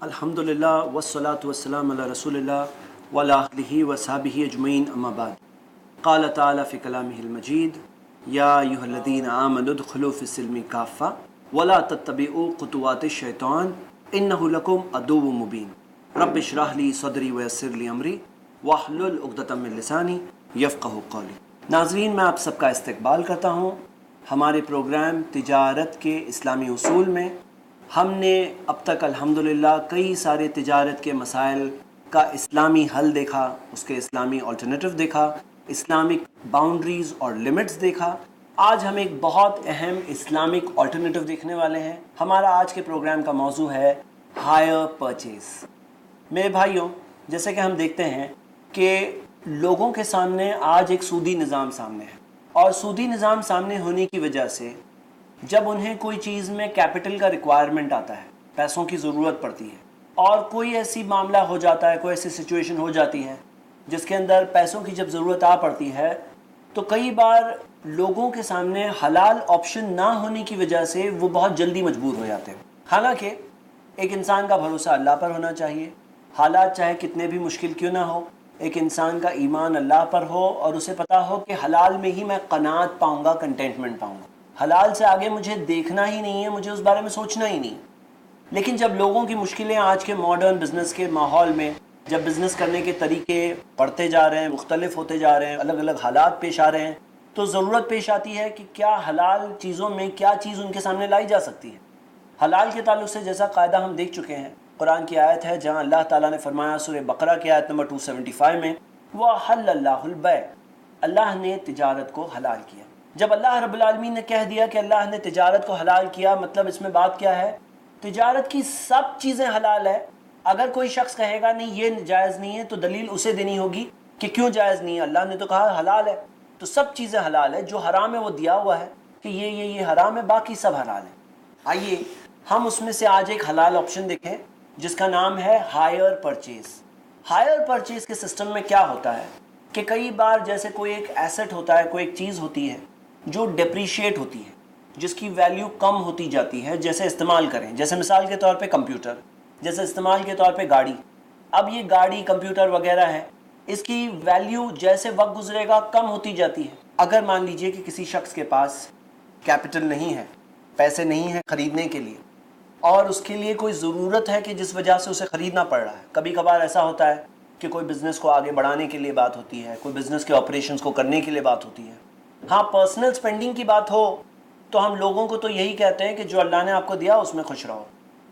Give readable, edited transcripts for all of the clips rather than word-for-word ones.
الحمدللہ والصلاة والسلام علی رسول اللہ وعلی آلہ وصحبہ اجمعین اما بعد. قال تعالی فی کلامہ المجید یا ایھا الذین آمنوا ادخلوا فی السلم کافہ ولا تتبعوا خطوات الشیطان انہ لکم عدو مبین. رب اشرح لی صدری ویسر لی امری واحلل عقدۃ من لسانی یفقہوا قولی. ناظرین، میں آپ سب کا استقبال کرتا ہوں ہمارے پروگرام تجارت کے اسلامی اصول میں. ہم نے اب تک الحمدللہ کئی سارے تجارت کے مسائل کا اسلامی حل دیکھا، اس کے اسلامی آلٹرنیٹو دیکھا، اسلامک باؤنڈریز اور لمٹس دیکھا. آج ہم ایک بہت اہم اسلامک آلٹرنیٹو دیکھنے والے ہیں. ہمارا آج کے پروگرام کا موضوع ہے ہائر پرچیز. میرے بھائیوں، جیسے کہ ہم دیکھتے ہیں کہ لوگوں کے سامنے آج ایک سودی نظام سامنے ہے، اور سودی نظام سامنے ہونے کی وجہ سے جب انہیں کوئی چیز میں کیپٹل کا ریکوائرمنٹ آتا ہے، پیسوں کی ضرورت پڑتی ہے، اور کوئی ایسی معاملہ ہو جاتا ہے، کوئی ایسی سچویشن ہو جاتی ہے جس کے اندر پیسوں کی جب ضرورت آ پڑتی ہے، تو کئی بار لوگوں کے سامنے حلال آپشن نہ ہونے کی وجہ سے وہ بہت جلدی مجبور ہو جاتے ہیں. حالانکہ ایک انسان کا بھروسہ اللہ پر ہونا چاہیے. حالات چاہے کتنے بھی مشکل کیوں نہ ہو، ایک انسان کا ایمان اللہ پر ہو اور اسے پتا ہو کہ حلال میں ہی میں قناعت پاؤں گا، کنٹینٹمنٹ پاؤں گا. حلال سے آگے مجھے دیکھنا ہی نہیں ہے، مجھے اس بارے میں سوچنا ہی نہیں. لیکن جب لوگوں کی مشکلیں آج کے ماڈرن بزنس کے ماحول میں، جب بزنس کرنے کے طریقے بڑھتے جا رہے ہیں، مختلف ہوتے جا رہے ہیں، الگ الگ حالات پیش آ رہے ہیں، تو ضرورت پیش آتی ہے کہ کیا حلال چیزوں میں کیا چیز ان کے سامنے لائی جا سکتی ہے. حلال کے تعلق سے جیسا قاعدہ ہم دیکھ چکے ہیں، قرآن کی آیت ہے جہاں اللہ تعالیٰ نے فرمایا سورہ بقرہ کی آیت نمبر 275 میں، وَأَحَلَّ اللَّهُ الْبَيْعَ، اللہ نے تجارت کو حلال کیا. جب اللہ رب العالمین نے کہہ دیا کہ اللہ نے تجارت کو حلال کیا، مطلب اس میں بات کیا ہے؟ تجارت کی سب چیزیں حلال ہے. اگر کوئی شخص کہے گا نہیں یہ جائز نہیں ہے، تو دلیل اسے دینی ہوگی کہ کیوں جائز نہیں ہے. اللہ نے تو کہا حلال ہے، تو سب چیزیں حلال ہے. جو حرام ہے وہ دیا ہوا ہے کہ یہ حرام ہے، باقی سب حلال ہے. آئیے ہم اس میں سے آج ایک حلال آپشن دیکھیں جس کا نام ہے ہائر پرچیز. ہائر پرچیز کے سسٹم میں کیا ہوتا ہے کہ کئی بار جیسے کوئی ایک ایسٹ ہوتا ہے، کوئی ایک چیز ہوتی ہے جو ڈیپریشیٹ ہوتی ہے، جس کی ویلیو کم ہوتی جاتی ہے جیسے استعمال کریں. جیسے مثال کے طور پہ کمپیوٹر، جیسے استعمال کے طور پہ گاڑی. اب یہ گاڑی، کمپیوٹر وغیرہ ہے، اس کی ویلیو جیسے وقت گزرے گا کم ہوتی جاتی ہے. اگر مان لیجئے کہ کسی شخص کے پاس کیپٹل نہیں ہے، پیسے نہیں ہیں خریدنے کے لیے، اور اس کے لیے کوئی ضرورت ہے کہ جس وجہ سے اسے خریدنا پڑ رہا ہے. کبھی کبھار ایسا ہوتا ہے کہ کوئی بزنس کو آگے بڑھانے کے لیے بات ہوتی ہے، کوئی بزنس کے آپریشنز کو کرنے کے لیے بات ہوتی ہے. ہاں، پرسنل سپینڈنگ کی بات ہو تو ہم لوگوں کو تو یہی کہتے ہیں کہ جو اللہ نے آپ کو دیا اس میں خوش رہو،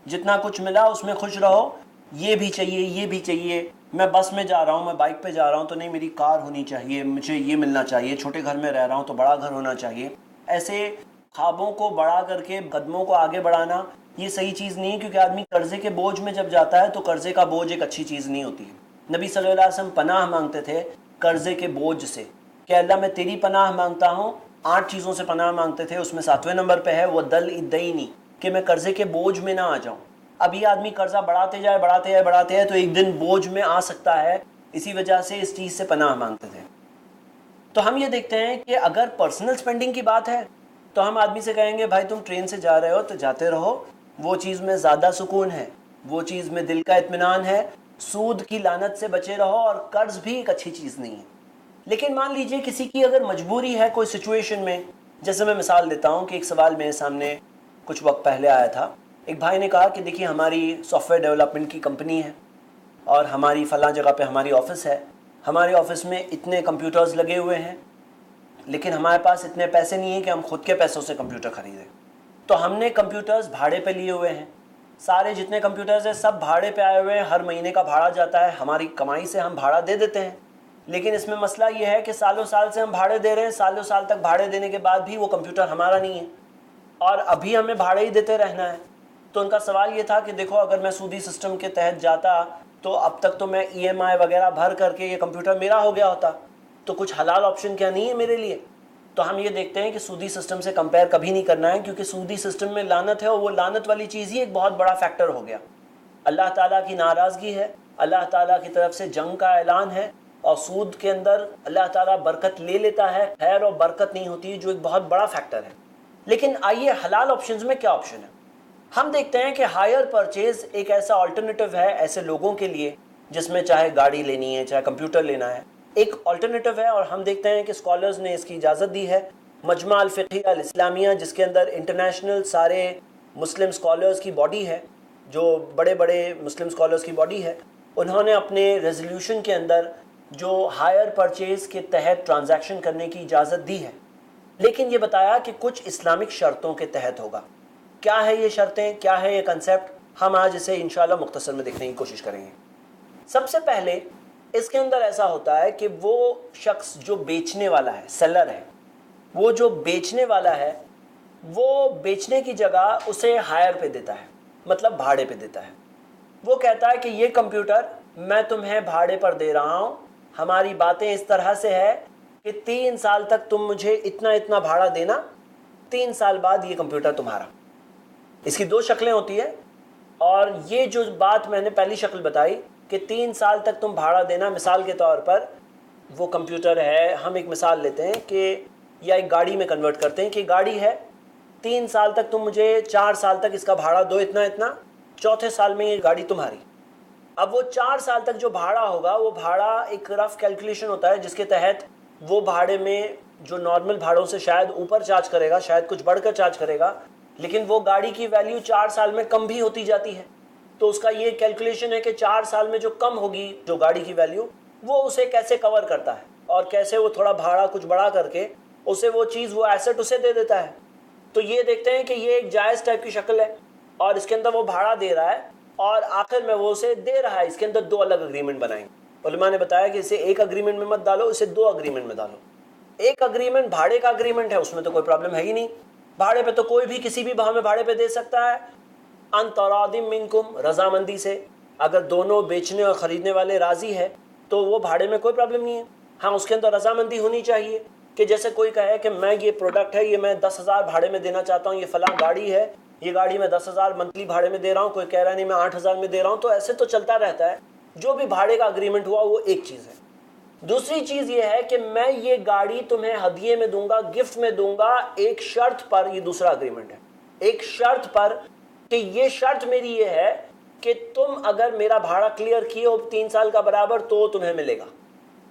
جتنا کچھ ملا اس میں خوش رہو. یہ بھی چاہیے، یہ بھی چاہیے. میں بس میں جا رہا ہوں، میں بائک پہ جا رہا ہوں تو نہیں، میری کار ہونی چاہیے، مجھے یہ ملنا چاہیے. چھوٹے گھر میں رہ رہا ہوں تو بڑا گھر ہونا چاہیے. ایسے خوابوں کو بڑا کر کے قدموں کو آگے بڑھانا یہ صحیح چیز نہیں ہے، کیونکہ آدمی قرضے کے بوجھ میں جب جاتا ہے تو قرضے کا بوجھ ایک اچھی چیز نہیں ہوتی ہے. نبی صلی اللہ علیہ وسلم پناہ مانگتے تھے قرضے کے بوجھ سے کہ اللہ میں تیری پناہ مانگتا ہوں. 8 چیزوں سے پناہ مانگتے تھے، اس میں 7ویں نمبر پہ ہے وہ دل الدینی، کہ میں قرضے کے بوجھ میں نہ آ جاؤں. اب یہ آدمی قرضہ بڑھاتے جائے تو ایک دن بوجھ میں آ سکتا ہے. اسی وجہ سے اس چیز سے پناہ مانگتے تھے. تو ہم یہ دیکھتے ہیں کہ اگر پرسنل سپینڈنگ کی بات ہے تو ہم آدمی سے کہیں گے بھائی تم ٹرین سے جا رہے ہو تو جاتے رہو، وہ چیز میں زیادہ سکون ہے، وہ چیز میں دل کا اطمینان ہے. سود کی لعنت سے بچے رہو، اور قرض بھی ایک اچھی چیز نہیں ہے. لیکن مان لیجئے کسی کی اگر مجبوری ہے کوئی سچویشن میں، جیسے میں مثال دیتا ہوں کہ ایک سوال میرے سامنے کچھ وقت پہلے آیا تھا. ایک بھائی نے کہا کہ دیکھیے ہماری سافٹ ویئر ڈیولپمنٹ کی کمپنی ہے اور ہماری فلاں جگہ پہ ہماری آفس ہے. ہمارے آفس میں اتنے کمپیوٹرز لگے ہوئے ہیں، لیکن ہمارے پاس اتنے پیسے نہیں ہیں کہ ہم خود کے پیسوں سے کمپیوٹر خریدیں. تو ہم نے کمپیوٹرز بھاڑے پہ لیے ہوئے ہیں. سارے جتنے کمپیوٹرز ہیں سب بھاڑے پہ آئے ہوئے ہیں. ہر مہینے کا بھاڑا جاتا ہے، ہماری کمائی سے ہم بھاڑا دے دیتے ہیں. لیکن اس میں مسئلہ یہ ہے کہ سالوں سال سے ہم بھاڑے دے رہے ہیں، سالوں سال تک بھاڑے دینے کے بعد بھی وہ کمپیوٹر ہمارا نہیں ہے، اور ابھی ہمیں بھاڑے ہی دیتے رہنا ہے. تو ان کا سوال یہ تھا کہ دیکھو اگر میں سودی سسٹم کے تحت جاتا تو اب تک تو میں EMI وغیرہ بھر کر کے یہ کمپیوٹر میرا ہو گیا ہوتا، تو کچھ حلال آپشن کیا نہیں ہے میرے لیے؟ تو ہم یہ دیکھتے ہیں کہ سودی سسٹم سے کمپیئر کبھی نہیں کرنا ہے، کیونکہ سودی سسٹم میں لعنت ہے، اور وہ لعنت والی چیز ہی ایک بہت بڑا فیکٹر ہو گیا. اللہ تعالیٰ کی ناراضگی ہے، اللہ تعالیٰ کی طرف سے جنگ کا اعلان ہے، اور سود کے اندر اللہ تعالیٰ برکت لے لیتا ہے، خیر اور برکت نہیں ہوتی، جو ایک بہت بڑا فیکٹر ہے. لیکن آئیے حلال آپشنز میں کیا آپشن ہے. ہم دیکھتے ہیں کہ ہائر پرچیز ایک ایسا آلٹرنیٹو ہے ایسے لوگوں کے لیے جس میں چاہے گاڑی لینی ہے چاہے کمپیوٹر لینا ہے، ایک آلٹرنیٹو ہے، اور ہم دیکھتے ہیں کہ اسکالرز نے اس کی اجازت دی ہے۔ مجمع الفقیہ الاسلامیہ، جس کے اندر انٹرنیشنل سارے مسلم اسکالرز کی باڈی ہے، جو بڑے بڑے مسلم اسکالرز کی باڈی ہے، انہوں نے اپنے ریزولوشن کے اندر جو ہائر پرچیز کے تحت ٹرانزیکشن کرنے کی اجازت دی ہے، لیکن یہ بتایا کہ کچھ اسلامک شرطوں کے تحت ہوگا۔ کیا ہے یہ شرطیں، کیا ہے یہ کنسیپٹ، ہم آج اسے انشاءاللہ مختصر میں دیکھنے کی کوشش کریں گے۔ سب سے پہلے اس کے اندر ایسا ہوتا ہے کہ وہ شخص جو بیچنے والا ہے، سیلر ہے، وہ جو بیچنے والا ہے وہ بیچنے کی جگہ اسے ہائر پہ دیتا ہے، مطلب بھاڑے پہ دیتا ہے۔ وہ کہتا ہے کہ یہ کمپیوٹر میں تمہیں بھاڑے پر دے رہا ہوں، ہماری باتیں اس طرح سے ہے کہ 3 سال تک تم مجھے اتنا اتنا بھاڑا دینا، 3 سال بعد یہ کمپیوٹر تمہارا۔ اس کی 2 شکلیں ہوتی ہیں، اور یہ جو بات میں نے پہلی شکل بتائی کہ 3 سال تک تم بھاڑا دینا، مثال کے طور پر وہ کمپیوٹر ہے، ہم ایک مثال لیتے ہیں کہ یا ایک گاڑی میں کنورٹ کرتے ہیں کہ گاڑی ہے، 3 سال تک تم مجھے 4 سال تک اس کا بھاڑا دو اتنا اتنا، چوتھے سال میں یہ گاڑی تمہاری۔ اب وہ 4 سال تک جو بھاڑا ہوگا وہ بھاڑا ایک رف کیلکولیشن ہوتا ہے جس کے تحت وہ بھاڑے میں جو نارمل بھاڑوں سے شاید اوپر چارج کرے گا، شاید کچھ بڑھ کر چارج کرے گا، لیکن وہ گاڑی کی ویلیو 4 سال میں کم بھی ہوتی جاتی ہے۔ تو اس کا یہ کیلکولیشن ہے کہ 4 سال میں جو کم ہوگی جو گاڑی کی ویلیو، وہ اسے کیسے کور کرتا ہے، اور کیسے وہ تھوڑا بھاڑا کچھ بڑھا کر کے اسے وہ چیز، وہ ایسٹ اسے دے دیتا ہے۔ تو یہ دیکھتے ہیں کہ یہ ایک جائز ٹائپ کی شکل ہے، اور اس کے اندر وہ بھاڑا دے رہا ہے اور آخر میں وہ اسے دے رہا ہے۔ اس کے اندر 2 الگ اگریمنٹ بنائیں گے۔ علماء نے بتایا کہ اسے ایک اگریمنٹ میں مت ڈالو، اسے 2 اگریمنٹ میں ڈالو۔ ایک اگریمنٹ بھاڑے کا اگریمنٹ ہے، اس میں تو کوئی پرابلم ہے ہی نہیں، بھاڑے پہ تو کوئی بھی کسی بھی بھاؤ میں بھاڑے پہ دے سکتا ہے، ان تراض منکم، رضامندی سے، اگر دونوں بیچنے اور خریدنے والے راضی ہے تو وہ بھاڑے میں کوئی پرابلم نہیں ہے۔ ہاں، اس کے اندر رضامندی ہونی چاہیے کہ جیسے کوئی کہے کہ میں یہ پروڈکٹ ہے، یہ میں 10,000 بھاڑے میں دینا چاہتا ہوں، یہ فلاں گاڑی ہے، یہ گاڑی میں 10,000 منتھلی بھاڑے میں دے رہا ہوں، کوئی کہہ رہا نہیں میں 8,000 میں دے رہا ہوں، تو ایسے تو چلتا رہتا ہے۔ جو بھی بھاڑے کا اگریمنٹ ہوا وہ ایک چیز ہے۔ دوسری چیز یہ ہے کہ میں یہ گاڑی تمہیں ہدیے میں دوں گا، گفٹ میں دوں گا، ایک شرط پر، یہ دوسرا اگریمنٹ ہے، ایک شرط پر، کہ یہ شرط میری یہ ہے کہ تم اگر میرا بھاڑا کلیئر کیے ہو 3 سال کا برابر تو تمہیں ملے گا،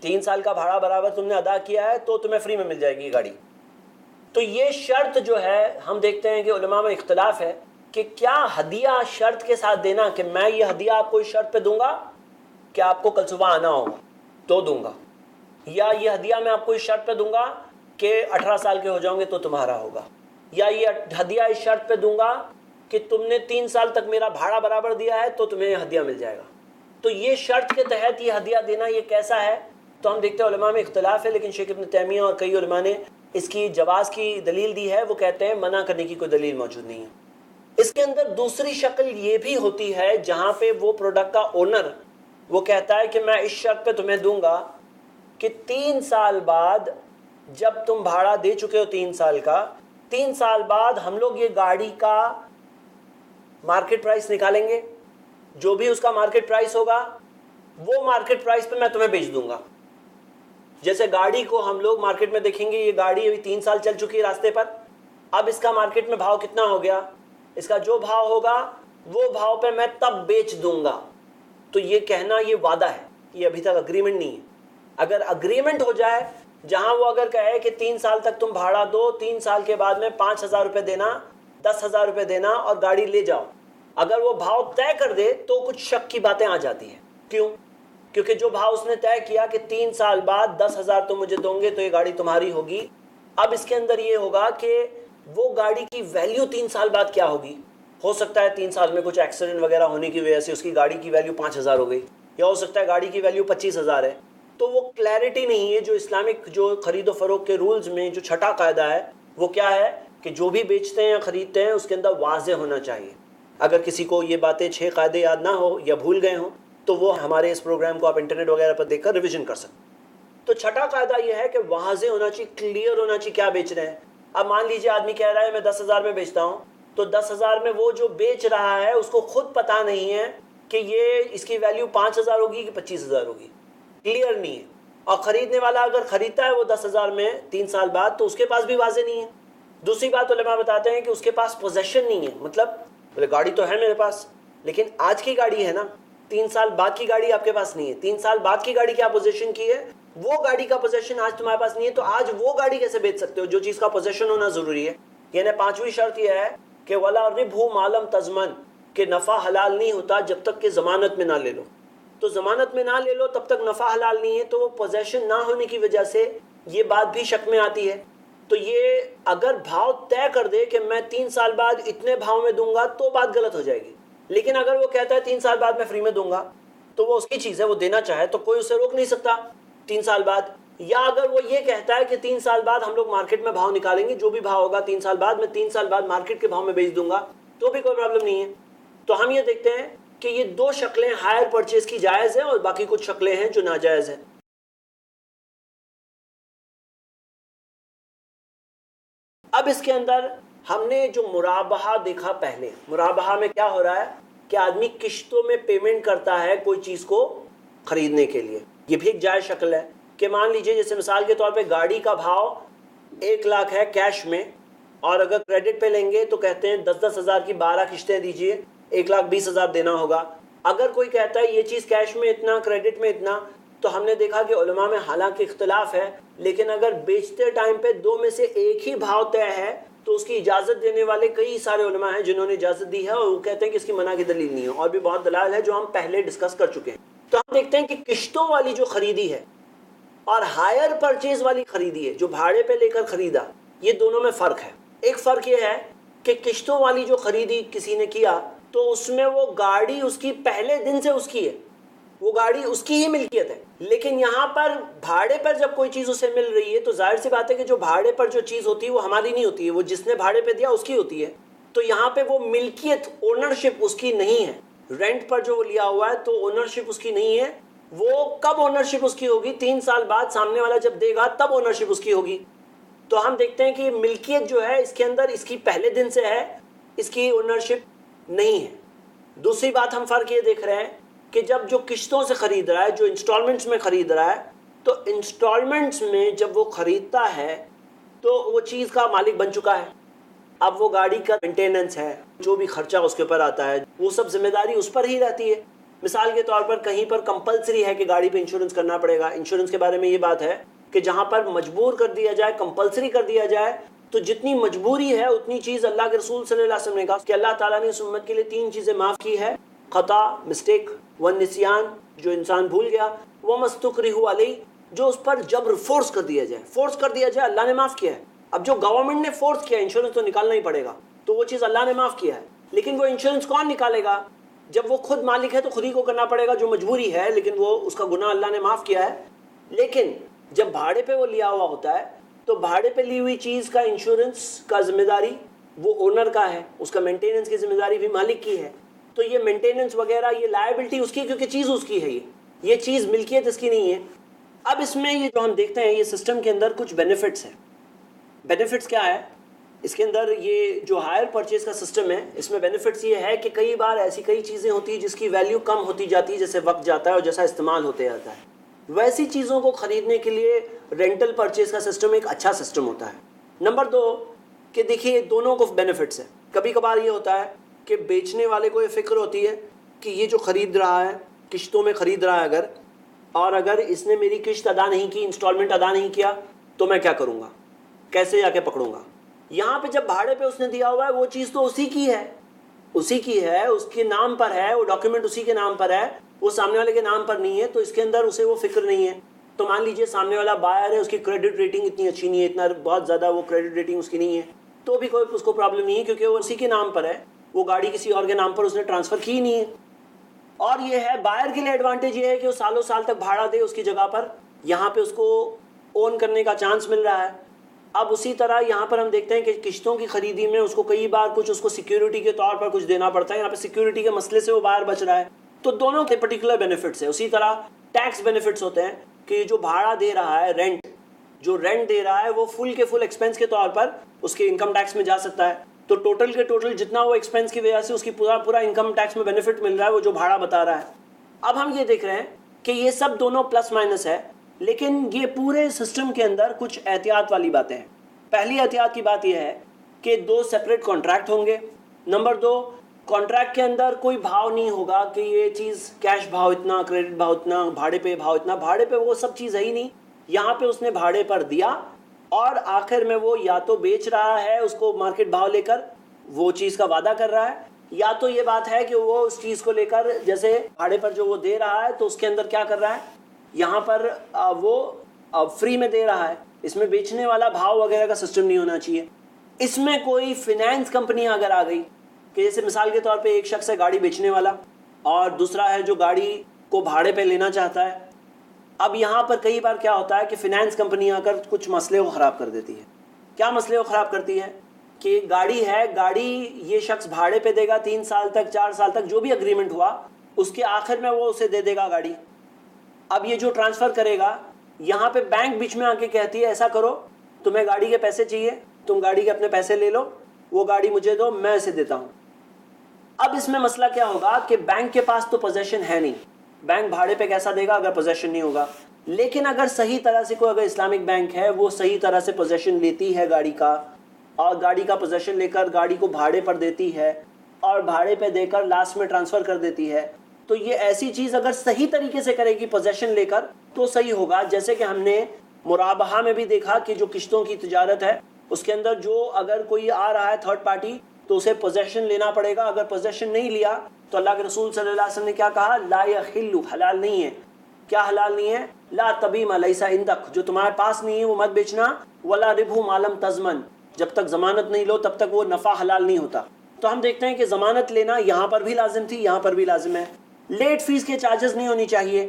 3 سال کا بھاڑا برابر تم نے ادا کیا ہے تو تمہیں فری میں مل جائے گی یہ گاڑی۔ تو یہ شرط جو ہے، ہم دیکھتے ہیں کہ علماء میں اختلاف ہے کہ کیا ہدیہ شرط کے ساتھ دینا، کہ میں یہ ہدیہ آپ کو اس شرط پہ دوں گا کہ آپ کو کل صبح آنا ہوگا تو دوں گا، یا یہ ہدیہ میں آپ کو اس شرط پہ دوں گا کہ 18 سال کے ہو جاؤں گے تو تمہارا ہوگا، یا یہ ہدیہ اس شرط پہ دوں گا کہ تم نے 3 سال تک میرا بھاڑا برابر دیا ہے تو تمہیں یہ ہدیہ مل جائے گا۔ تو یہ شرط کے تحت یہ ہدیہ دینا یہ کیسا ہے، تو ہم دیکھتے ہیں علماء میں اختلاف ہے، لیکن شیخ ابن تیمیہ اور کئی علماء نے اس کی جواز کی دلیل دی ہے، وہ کہتے ہیں منع کرنے کی کوئی دلیل موجود نہیں ہے۔ اس کے اندر دوسری شکل یہ بھی ہوتی ہے جہاں پہ وہ پروڈکٹ کا اونر وہ کہتا ہے کہ میں اس شرط پہ تمہیں دوں گا کہ 3 سال بعد جب تم بھاڑا دے چکے ہو 3 سال کا، 3 سال بعد ہم لوگ یہ گاڑی کا مارکیٹ پرائس نکالیں گے، جو بھی اس کا مارکیٹ پرائس ہوگا وہ مارکیٹ پرائس پہ میں تمہیں بیچ دوں گا۔ جیسے گاڑی کو ہم لوگ مارکیٹ میں دیکھیں گے، یہ گاڑی ابھی 3 سال چل چکی ہے راستے پر، اب اس کا مارکیٹ میں بھاؤ کتنا ہو گیا، اس کا جو بھاؤ ہوگا وہ بھاؤ پہ میں تب بیچ دوں گا۔ تو یہ کہنا یہ وعدہ ہے، یہ ابھی تک اگریمنٹ نہیں ہے۔ اگر اگریمنٹ ہو جائے جہاں وہ اگر کہے کہ 3 سال تک تم بھاڑا دو، 3 سال کے بعد میں 5,000 روپے دینا، 10,000 روپے دینا اور گاڑی لے جاؤ، اگر وہ بھاؤ طے کر دے تو کچھ شک کی باتیں آ جاتی ہیں۔ کیوں؟ کیونکہ جو بھاؤ اس نے طے کیا کہ 3 سال بعد 10,000 تم مجھے دوں گے تو یہ گاڑی تمہاری ہوگی، اب اس کے اندر یہ ہوگا کہ وہ گاڑی کی ویلیو 3 سال بعد کیا ہوگی۔ ہو سکتا ہے 3 سال میں کچھ ایکسیڈنٹ وغیرہ ہونے کی وجہ سے اس کی گاڑی کی ویلیو 5,000 ہو گئی، یا ہو سکتا ہے گاڑی کی ویلیو 25,000 ہے۔ تو وہ کلیئرٹی نہیں ہے۔ جو اسلامک جو خرید و فروخت کے رولز میں جو چھٹا قاعدہ ہے وہ کیا ہے کہ جو بھی بیچتے ہیں یا خریدتے ہیں اس کے اندر واضح ہونا چاہیے۔ اگر کسی کو یہ باتیں 6 قاعدے یاد نہ ہو یا بھول گئے ہوں تو وہ ہمارے اس پروگرام کو آپ انٹرنیٹ وغیرہ پر دیکھ کر ریویژن کر سکتے۔ تو چھٹا قاعدہ یہ ہے کہ واضح ہونا چاہیے، کلیئر ہونا چاہیے کیا بیچ رہے ہیں۔ اب مان لیجیے آدمی کہہ رہا ہے میں 10,000 میں بیچتا ہوں، تو 10,000 میں وہ جو بیچ رہا ہے اس کو خود پتہ نہیں ہے کہ یہ اس کی ویلیو 5,000 ہوگی کہ 25,000 ہوگی، کلیئر نہیں ہے۔ اور خریدنے والا اگر خریدتا ہے وہ 10,000 میں 3 سال بعد تو اس کے پاس بھی واضح نہیں ہے۔ دوسری بات علماء بتاتے ہیں کہ اس کے پاس پوزیشن نہیں ہے، مطلب بولے گاڑی تو ہے میرے پاس، لیکن آج کی گاڑی ہے نا، 3 سال بعد کی گاڑی آپ کے پاس نہیں ہے. 3 سال بعد کی گاڑی کیا پوزیشن کی ہے، وہ گاڑی کا پوزیشن آج تمہارے پاس نہیں ہے، تو آج وہ گاڑی کیسے بیچ سکتے ہو جو چیز کا پوزیشن ہونا ضروری ہے. یعنی 5ویں شرط یہ ہے کہ وَلَا رِبْحُ مَا لَمْ تَضْمَنْ، کہ نفع حلال نہیں ہوتا جب تک کہ ضمانت میں نہ لے لو. تو ضمانت میں نہ لے لو تب تک نفع حلال نہیں ہے. تو وہ پوزیشن نہ ہونے کی وجہ سے یہ بات بھی شک میں آتی ہے. تو یہ اگر بھاؤ طے کر دے کہ میں 3 سال بعد اتنے بھاؤ میں دوں گا تو بات غلط ہو جائے گی. لیکن اگر وہ کہتا ہے 3 سال بعد میں فری میں دوں گا تو وہ اس کی چیز ہے، وہ دینا چاہے تو کوئی اسے روک نہیں سکتا 3 سال بعد. یا اگر وہ یہ کہتا ہے کہ 3 سال بعد ہم لوگ مارکیٹ میں بھاؤ نکالیں گے، جو بھی بھاؤ ہوگا 3 سال بعد میں 3 سال بعد مارکیٹ کے بھاؤ میں بیچ دوں گا، تو بھی کوئی پرابلم نہیں ہے. تو ہم یہ دیکھتے ہیں کہ یہ 2 شکلیں ہائر پرچیز کی جائز ہیں اور باقی کچھ شکلیں ہیں جو ناجائز ہیں. اب اس کے اندر ہم نے جو مرابحہ دیکھا پہلے، مرابحہ میں کیا ہو رہا ہے کہ آدمی قسطوں میں پیمنٹ کرتا ہے کوئی چیز کو خریدنے کے لیے. یہ بھی ایک جائز شکل ہے کہ مان لیجئے جیسے مثال کے طور پہ گاڑی کا بھاؤ 1 لاکھ ہے کیش میں، اور اگر کریڈٹ پہ لیں گے تو کہتے ہیں 10-10 ہزار کی 12 قسطیں دیجئے، 1,20,000 دینا ہوگا. اگر کوئی کہتا ہے یہ چیز کیش میں اتنا، کریڈٹ میں اتنا، تو ہم نے دیکھا کہ علماء میں حالانکہ اختلاف ہے، لیکن اگر بیچتے ٹائم پہ 2 میں سے ایک ہی بھاؤ طے ہے تو اس کی اجازت دینے والے کئی سارے علماء ہیں جنہوں نے اجازت دی ہے، اور وہ کہتے ہیں کہ اس کی منع کی دلیل نہیں ہے. اور بھی بہت دلائل ہے جو ہم پہلے ڈسکس کر چکے ہیں. تو ہم دیکھتے ہیں کہ قسطوں والی جو خریدی ہے اور ہائر پرچیز والی خریدی ہے، جو بھاڑے پہ لے کر خریدا، یہ دونوں میں فرق ہے. ایک فرق یہ ہے کہ قسطوں والی جو خریدی کسی نے کیا تو اس میں وہ گاڑی اس کی پہلے دن سے اس کی ہے، وہ گاڑی اس کی ہی ملکیت ہے. لیکن یہاں پر بھاڑے پر جب کوئی چیز اسے مل رہی ہے تو ظاہر سی بات ہے کہ جو بھاڑے پر جو چیز ہوتی ہے وہ ہماری نہیں ہوتی ہے، وہ جس نے بھاڑے پہ دیا اس کی ہوتی ہے. تو یہاں پہ وہ ملکیت، اونرشپ اس کی نہیں ہے. رینٹ پر جو لیا ہوا ہے تو اونرشپ اس کی نہیں ہے. وہ کب اونرشپ اس کی ہوگی؟ 3 سال بعد سامنے والا جب دے گا تب اونرشپ اس کی ہوگی. تو ہم دیکھتے ہیں کہ ملکیت جو ہے اس کے اندر اس کی پہلے دن سے ہے، اس کی اونرشپ نہیں ہے. دوسری بات ہم فرق یہ دیکھ رہے ہیں کہ جب جو قسطوں سے خرید رہا ہے، جو انسٹالمنٹس میں خرید رہا ہے، تو انسٹالمنٹس میں جب وہ خریدتا ہے تو وہ چیز کا مالک بن چکا ہے. اب وہ گاڑی کا مینٹیننس ہے، جو بھی خرچہ اس کے اوپر آتا ہے، وہ سب ذمہ داری اس پر ہی رہتی ہے. مثال کے طور پر کہیں پر کمپلسری ہے کہ گاڑی پہ انشورنس کرنا پڑے گا. انشورنس کے بارے میں یہ بات ہے کہ جہاں پر مجبور کر دیا جائے، کمپلسری کر دیا جائے، تو جتنی مجبوری ہے اتنی چیز اللہ کے رسول صلی اللہ علیہ وسلم نے کہا کہ اللہ تعالیٰ نے اس امت کے لیے 3 چیزیں معاف کی ہے: خطا، مسٹیک، والنسیان، جو انسان بھول گیا، وَمَسْتُكْرِهُ عَلَيْهِ، جو اس پر جبر فورس کر دیا جائے. فورس کر دیا جائے اللہ نے معاف کیا ہے. اب جو گورنمنٹ نے فورس کیا، انشورنس تو نکالنا ہی پڑے گا، تو وہ چیز اللہ نے معاف کیا ہے. لیکن وہ انشورنس کون نکالے گا؟ جب وہ خود مالک ہے تو خود ہی کو کرنا پڑے گا، جو مجبوری ہے، لیکن وہ اس کا گناہ اللہ نے معاف کیا ہے. لیکن جب بھاڑے پہ وہ لیا ہوا ہوتا ہے تو بھاڑے پہ لی ہوئی چیز کا انشورنس کا ذمہ داری وہ اونر کا ہے، اس کا مینٹیننس کی ذمہ داری بھی مالک کی ہے. تو یہ مینٹیننس وغیرہ، یہ لائبلٹی اس کی، کیونکہ چیز اس کی ہے، یہ چیز ملکیت اس کی نہیں ہے. اب اس میں یہ جو ہم دیکھتے ہیں، یہ سسٹم کے اندر کچھ بینیفٹس ہیں. بینیفٹس کیا ہے اس کے اندر؟ یہ جو ہائر پرچیز کا سسٹم ہے، اس میں بینیفٹس یہ ہے کہ کئی بار ایسی کئی چیزیں ہوتی ہیں جس کی ویلیو کم ہوتی جاتی ہے جیسے وقت جاتا ہے اور جیسا استعمال ہوتے جاتا ہے. ویسی چیزوں کو خریدنے کے لیے رینٹل پرچیز کا سسٹم ایک اچھا سسٹم ہوتا ہے. نمبر 2 کہ دیکھیے دونوں کو بینیفٹس ہیں. کبھی کبھار یہ ہوتا ہے کہ بیچنے والے کو یہ فکر ہوتی ہے کہ یہ جو خرید رہا ہے، قسطوں میں خرید رہا ہے اگر اس نے میری قسط ادا نہیں کی، انسٹالمنٹ ادا نہیں کیا، تو میں کیا کروں گا، کیسے جا کے پکڑوں گا. یہاں پہ جب بھاڑے پہ اس نے دیا ہوا ہے وہ چیز تو اسی کی ہے، اس کے نام پر ہے، وہ ڈاکیومنٹ اسی کے نام پر ہے، وہ سامنے والے کے نام پر نہیں ہے، تو اس کے اندر اسے وہ فکر نہیں ہے. تو مان لیجئے سامنے والا بائر ہے، اس کی کریڈٹ ریٹنگ اتنی اچھی نہیں ہے، اتنا بہت زیادہ وہ کریڈٹ ریٹنگ اس کی نہیں ہے، تو بھی کوئی اس کو پرابلم نہیں ہے، کیونکہ وہ اسی کے نام پر ہے، وہ گاڑی کسی اور کے نام پر اس نے ٹرانسفر کی نہیں ہے. اور یہ ہے بائر کے لیے ایڈوانٹیج یہ ہے کہ وہ سالوں سال تک بھاڑا دے اس کی جگہ پر، یہاں پہ اس کو اون کرنے کا چانس مل رہا ہے. اب اسی طرح یہاں پر ہم دیکھتے ہیں کہ قسطوں کی خریدی میں اس کو کئی بار کچھ اس کو سیکیورٹی کے طور پر کچھ دینا پڑتا ہے. یہاں پہ سیکیورٹی کے مسئلے سے وہ باہر بچ رہا ہے. تو دونوں کے پرٹیکولر بینیفٹس ہیں. اسی طرح ٹیکس بینیفٹس ہوتے ہیں کہ جو بھاڑا دے رہا ہے، جو رینٹ دے رہا ہے، وہ فل کے فل ایکسپینس کے طور پر اس کے انکم ٹیکس میں جا سکتا ہے. تو ٹوٹل کے ٹوٹل جتنا وہ ایکسپینس کی وجہ سے اس کی پورا انکم ٹیکس میں بینیفٹ مل رہا ہے، وہ جو بھاڑا بتا رہا ہے. اب ہم یہ دیکھ رہے ہیں کہ یہ سب دونوں پلس مائنس ہے، لیکن یہ پورے سسٹم کے اندر کچھ احتیاط والی باتیں ہیں. پہلی احتیاط کی بات یہ ہے کہ 2 سیپریٹ کانٹریکٹ ہوں گے. نمبر 2 کانٹریکٹ کے اندر کوئی بھاؤ نہیں ہوگا کہ یہ چیز کیش بھاؤ اتنا، کریڈٹ بھاؤ اتنا، بھاڑے پہ بھاؤ اتنا. بھاڑے پہ وہ سب چیز ہے ہی نہیں. یہاں پہ اس نے بھاڑے پر دیا اور آخر میں وہ یا تو بیچ رہا ہے اس کو مارکیٹ بھاؤ لے کر، وہ چیز کا وعدہ کر رہا ہے، یا تو یہ بات ہے کہ وہ اس چیز کو لے کر جیسے بھاڑے پر جو وہ دے رہا ہے تو اس کے اندر کیا کر رہا ہے، یہاں پر وہ فری میں دے رہا ہے. اس میں بیچنے والا بھاؤ وغیرہ کا سسٹم نہیں ہونا چاہیے. اس میں کوئی فائنینس کمپنی اگر آ گئی کہ جیسے مثال کے طور پہ ایک شخص ہے گاڑی بیچنے والا اور دوسرا ہے جو گاڑی کو بھاڑے پہ لینا چاہتا ہے. اب یہاں پر کئی بار کیا ہوتا ہے کہ فائنینس کمپنی آ کر کچھ مسئلے کو خراب کر دیتی ہے. کیا مسئلے کو خراب کرتی ہے کہ گاڑی ہے، گاڑی یہ شخص بھاڑے پہ دے گا 3 سال تک 4 سال تک جو بھی اگریمنٹ ہوا، اس کے آخر میں وہ اسے دے دے گا گاڑی. اب یہ جو ٹرانسفر کرے گا، یہاں پہ بینک بیچ میں آ کے کہتی ہے ایسا کرو، تمہیں گاڑی کے پیسے چاہیے، تم گاڑی کے اپنے پیسے لے لو، وہ گاڑی مجھے دو، میں اسے دیتا ہوں. اب اس میں مسئلہ کیا ہوگا کہ بینک کے پاس تو پوزیشن ہے نہیں، بینک بھاڑے پہ کیسا دے گا اگر پوزیشن نہیں ہوگا. لیکن اگر صحیح طرح سے کوئی اگر اسلامک بینک ہے، وہ صحیح طرح سے پوزیشن لیتی ہے گاڑی کا، اور گاڑی کا پوزیشن لے کر گاڑی کو بھاڑے پر دیتی ہے اور بھاڑے پہ دے کر لاسٹ میں ٹرانسفر کر دیتی ہے، تو یہ ایسی چیز اگر صحیح طریقے سے کرے گی پوزیشن لے کر تو صحیح ہوگا. جیسے کہ ہم نے مرابحہ میں بھی دیکھا کہ جو کشتوں کی تجارت ہے اس کے اندر جو اگر کوئی آ رہا ہے تھرڈ پارٹی تو اسے پوزیشن لینا پڑے گا. اگر پوزیشن نہیں لیا تو اللہ کے رسول صلی اللہ علیہ وسلم نے کیا کہا، لا یحل، حلال نہیں ہے. کیا حلال نہیں ہے؟ لا تبیم لیس عندک، جو تمہارے پاس نہیں ہے وہ مت بیچنا. ولا ربح ما لم تضمن، جب تک ضمانت نہیں لو تب تک وہ نفع حلال نہیں ہوتا. تو ہم دیکھتے ہیں کہ ضمانت لینا یہاں پر بھی لازم تھی، یہاں پر بھی لازم ہے. لیٹ فیس کے چارجز نہیں ہونی چاہیے.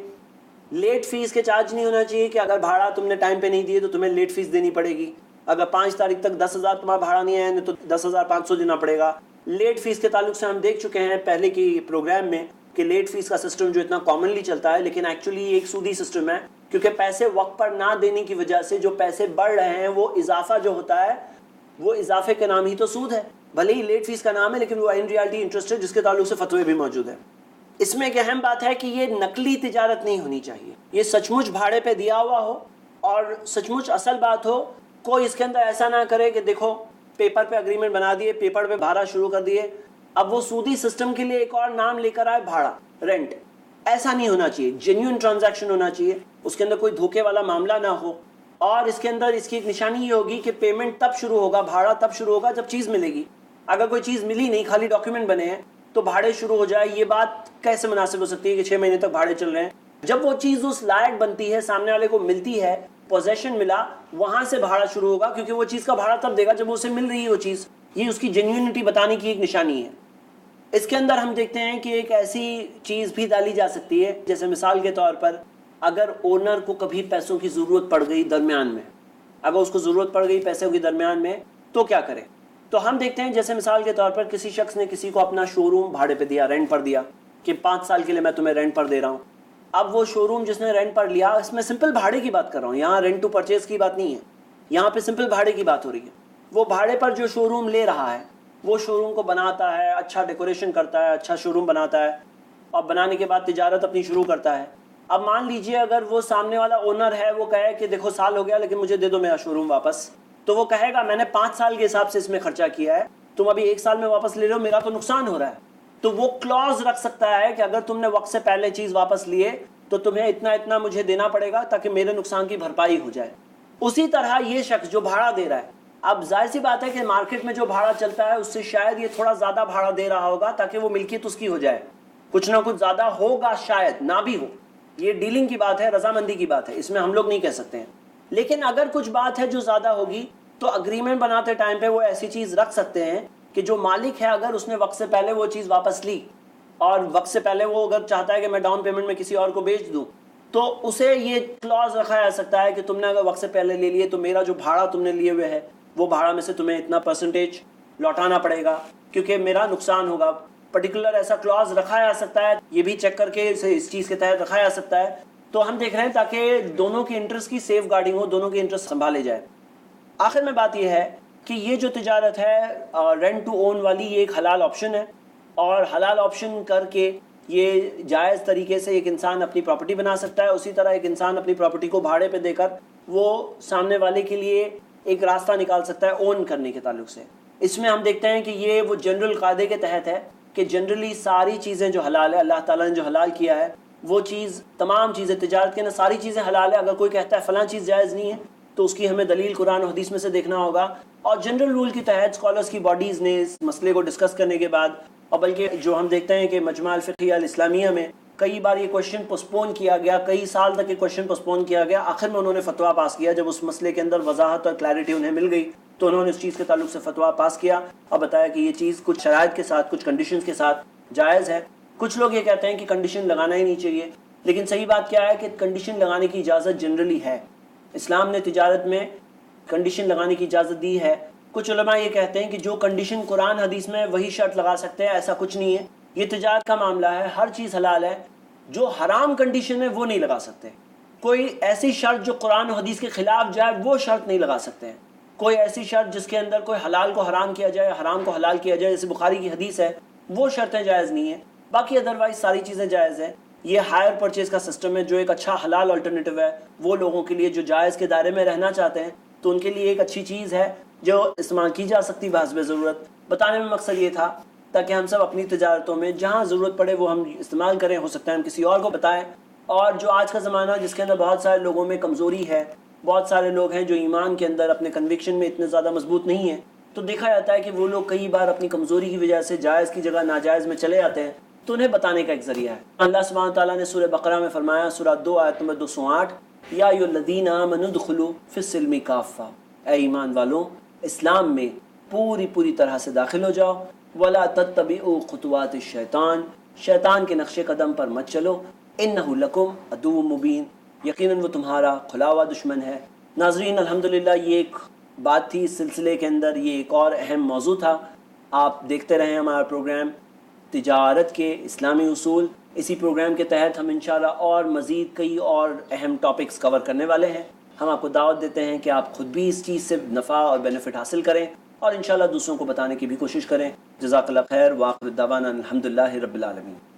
لیٹ فیس کے چارج نہیں ہونا چاہیے کہ اگر بھاڑا تم نے ٹائم پہ نہیں دیے تو تمہیں لیٹ فیس دینی پڑے گی. اگر 5 تاریخ تک 10,000 تمہارا بھاڑا نہیں آیا تو 10,500 دینا پڑے گا. لیٹ فیس کے تعلق سے ہم دیکھ چکے ہیں پہلے کی پروگرام میں کہ لیٹ فیس کا سسٹم جو اتنا کامنلی چلتا ہے، لیکن ایکچولی یہ ایک سودی سسٹم ہے، کیونکہ پیسے وقت پر نہ دینے کی وجہ سے جو پیسے بڑھ رہے ہیں وہ اضافہ جو ہوتا ہے وہ اضافے کا نام ہی تو سود ہے. بھلے ہی لیٹ فیس کا نام ہے لیکن وہ ان ریالٹی انٹرسٹ ہے، جس کے تعلق سے فتوے بھی موجود ہیں. اس میں ایک اہم بات ہے کہ یہ نقلی تجارت نہیں ہونی چاہیے، یہ سچ مچ بھاڑے پہ دیا ہوا ہو اور سچ مچ اصل بات ہو. کوئی اس کے اندر ایسا نہ کرے کہ دیکھو پیپر پہ اگریمنٹ بنا دیے، پیپر پہ بھاڑا شروع کر دیے، اب وہ سودی سسٹم کے لیے ایک اور نام لے کر آئے بھاڑا، رینٹ. ایسا نہیں ہونا چاہیے. جینیون ٹرانزیکشن ہونا چاہیے، اس کے اندر کوئی دھوکے والا معاملہ نہ ہو. اور اس کے اندر اس کی ایک نشانی یہ ہوگی کہ پیمنٹ تب شروع ہوگا، بھاڑا تب شروع ہوگا جب چیز ملے گی. اگر کوئی چیز ملی نہیں، خالی ڈاکیومنٹ بنے ہیں تو بھاڑے شروع ہو جائے، یہ بات کیسے مناسب ہو سکتی ہے کہ 6 مہینے تک بھاڑے چل رہے ہیں؟ جب وہ چیز اس لائق بنتی ہے، سامنے والے کو ملتی ہے، پوزیشن ملا، وہاں سے بھاڑا شروع ہوگا، کیونکہ وہ چیز کا بھاڑا تب دے گا جب اسے مل رہی ہے وہ چیز. یہ اس کی جینیونٹی بتانے کی ایک نشانی ہے. اس کے اندر ہم دیکھتے ہیں کہ ایک ایسی چیز بھی ڈالی جا سکتی ہے، جیسے مثال کے طور پر اگر اونر کو کبھی پیسوں کی ضرورت پڑ گئی درمیان میں، اگر اس کو ضرورت پڑ گئی پیسوں کی درمیان میں تو کیا کرے؟ تو ہم دیکھتے ہیں جیسے مثال کے طور پر کسی شخص نے کسی کو اپنا شو روم بھاڑے پہ دیا، رینٹ پر دیا کہ 5 سال کے لیے میں تمہیں رینٹ پر دے رہا ہوں. اب وہ شو روم جس نے رینٹ پر لیا، اس میں سمپل بھاڑے کی بات کر رہا ہوں، یہاں رینٹ ٹو پرچیز کی بات نہیں ہے، یہاں پہ سمپل بھاڑے کی بات ہو رہی ہے. وہ بھاڑے پر جو شو روم لے رہا ہے، وہ شو روم کو بناتا ہے، اچھا ڈیکوریشن کرتا ہے، اچھا شو روم بناتا ہے، اور بنانے کے بعد تجارت اپنی شروع کرتا ہے. اب مان لیجئے اگر وہ سامنے والا اونر ہے، وہ کہے کہ دیکھو سال ہو گیا لیکن مجھے دے دو میرا شو روم واپس، تو وہ کہے گا میں نے 5 سال کے حساب سے اس میں خرچہ کیا ہے، تم ابھی 1 سال میں واپس لے لو، میرا تو نقصان ہو رہا ہے. تو وہ کلوز رکھ سکتا ہے کہ اگر تم نے وقت سے پہلے چیز واپس لیے تو تمہیں اتنا اتنا مجھے دینا پڑے گا تاکہ میرے نقصان کی بھرپائی ہو جائے. اسی طرح یہ شخص جو بھاڑا دے رہا ہے، اب ظاہر سی بات ہے کہ مارکیٹ میں جو بھاڑا چلتا ہے اس سے شاید یہ تھوڑا زیادہ بھاڑا دے رہا ہوگا تاکہ وہ ملکیت اس کی ہو جائے، کچھ نہ کچھ زیادہ ہوگا، شاید نہ بھی ہو. یہ ڈیلنگ کی بات ہے، رضامندی کی بات ہے، اس میں ہم لوگ نہیں کہہ سکتے ہیں. لیکن اگر کچھ بات ہے جو زیادہ ہوگی تو اگریمنٹ بناتے ٹائم پہ وہ ایسی چیز رکھ سکتے ہیں کہ جو مالک ہے اگر اس نے وقت سے پہلے وہ چیز واپس لی اور وقت سے پہلے وہ اگر چاہتا ہے کہ میں ڈاؤن پیمنٹ میں کسی اور کو بیچ دوں، تو اسے یہ کلوز رکھا جا سکتا ہے کہ تم نے اگر وقت سے پہلے لے لیے تو میرا جو بھاڑا تم نے لیے ہوئے ہے وہ بھاڑا میں سے تمہیں اتنا پرسنٹیج لوٹانا پڑے گا کیونکہ میرا نقصان ہوگا. پرٹیکولر ایسا کلوز رکھا جا سکتا ہے، یہ بھی چیک کر کے اسے اس چیز کے تحت رکھا جا سکتا ہے. تو ہم دیکھ رہے ہیں تاکہ دونوں کی انٹرسٹ کی سیف گارڈنگ ہو، دونوں کی انٹرسٹ سنبھالے جائے. آخر میں بات یہ ہے کہ یہ جو تجارت ہے رینٹ ٹو اون والی، یہ ایک حلال آپشن ہے، اور حلال آپشن کر کے یہ جائز طریقے سے ایک انسان اپنی پراپرٹی بنا سکتا ہے. اسی طرح ایک انسان اپنی پراپرٹی کو بھاڑے پہ دے کر وہ سامنے والے کے لیے ایک راستہ نکال سکتا ہے اون کرنے کے تعلق سے. اس میں ہم دیکھتے ہیں کہ یہ وہ جنرل قاعدے کے تحت ہے کہ جنرلی ساری چیزیں جو حلال ہے، اللہ تعالیٰ نے جو حلال کیا ہے وہ چیز، تمام چیزیں تجارت کے نا ساری چیزیں حلال ہے. اگر کوئی کہتا ہے فلاں چیز جائز نہیں ہے تو اس کی ہمیں دلیل قرآن و حدیث میں سے دیکھنا ہوگا. اور جنرل رول کے تحت اسکالرس کی باڈیز نے اس مسئلے کو ڈسکس کرنے کے بعد، اور بلکہ جو ہم دیکھتے ہیں کہ مجمع الفقہیہ الاسلامیہ میں کئی بار یہ کویشچن پوسٹپون کیا گیا، کئی سال تک یہ کویشچن پوسٹپون کیا گیا، آخر میں انہوں نے فتویٰ پاس کیا. جب اس مسئلے کے اندر وضاحت اور کلیئرٹی انہیں مل گئی تو انہوں نے اس چیز کے تعلق سے فتویٰ پاس کیا اور بتایا کہ یہ چیز کچھ شرائط کے ساتھ، کچھ کنڈیشنز کے ساتھ جائز ہے. کچھ لوگ یہ کہتے ہیں کہ کنڈیشن لگانا ہی نہیں چاہیے، لیکن صحیح بات کیا ہے کہ کنڈیشن لگانے کی اجازت جنرلی ہے. اسلام نے تجارت میں کنڈیشن لگانے کی اجازت دی ہے. کچھ علماء یہ کہتے ہیں کہ جو کنڈیشن قرآن حدیث میں وہی شرط لگا سکتے ہیں، ایسا کچھ نہیں ہے. یہ تجارت کا معاملہ ہے، ہر چیز حلال ہے. جو حرام کنڈیشن ہے وہ نہیں لگا سکتے. کوئی ایسی شرط جو قرآن و حدیث کے خلاف جائے وہ شرط نہیں لگا سکتے ہیں. کوئی ایسی شرط جس کے اندر کوئی حلال کو حرام کیا جائے، حرام کو حلال کیا جائے، جیسے بخاری کی حدیث ہے، وہ شرطیں جائز نہیں ہیں. باقی ادروائز ساری چیزیں جائز ہیں. یہ ہائر پرچیز کا سسٹم ہے جو ایک اچھا حلال الٹرنیٹیو ہے وہ لوگوں کے لیے جو جائز کے دائرے میں رہنا چاہتے ہیں، تو ان کے لیے ایک اچھی چیز ہے جو استعمال کی جا سکتی بحسب ضرورت. بتانے میں مقصد یہ تھا تاکہ ہم سب اپنی تجارتوں میں جہاں ضرورت پڑے وہ ہم استعمال کریں. ہو سکتا ہے ہم کسی اور کو بتائیں. اور جو آج کا زمانہ جس کے اندر بہت سارے لوگوں میں کمزوری ہے، بہت سارے لوگ ہیں جو ایمان کے اندر اپنے کنوکشن میں اتنے زیادہ مضبوط نہیں ہیں، تو دیکھا جاتا ہے کہ وہ لوگ کئی بار اپنی کمزوری کی وجہ سے جائز کی جگہ ناجائز میں چلے آتے ہیں، تو انہیں بتانے کا ایک ذریعہ ہے. اللہ سبحانہ تعالیٰ نے سورہ بقرہ میں فرمایا، سورہ 2 آیت نمبر 208، یا ایھا الذین آمنوا ادخلوا فی السلم کافہ، اے ایمان والوں اسلام میں پوری طرح سے داخل ہو جاؤ. ولا تتبعوا خطوات الشیطان، شیطان کے نقش قدم پر مت چلو. انہ لکم عدو مبین، یقیناً وہ تمہارا کھلا ہوا دشمن ہے. ناظرین الحمدللہ یہ ایک بات تھی اس سلسلے کے اندر، یہ ایک اور اہم موضوع تھا. آپ دیکھتے رہیں ہمارا پروگرام تجارت کے اسلامی اصول. اسی پروگرام کے تحت ہم انشاءاللہ اور مزید کئی اور اہم ٹاپکس کور کرنے والے ہیں. ہم آپ کو دعوت دیتے ہیں کہ آپ خود بھی اس چیز سے نفع اور بینیفٹ حاصل کریں اور انشاءاللہ دوسروں کو بتانے کی بھی کوشش کریں. جزاک اللہ خیر. وآخر دعوانا الحمدللہ رب العالمین.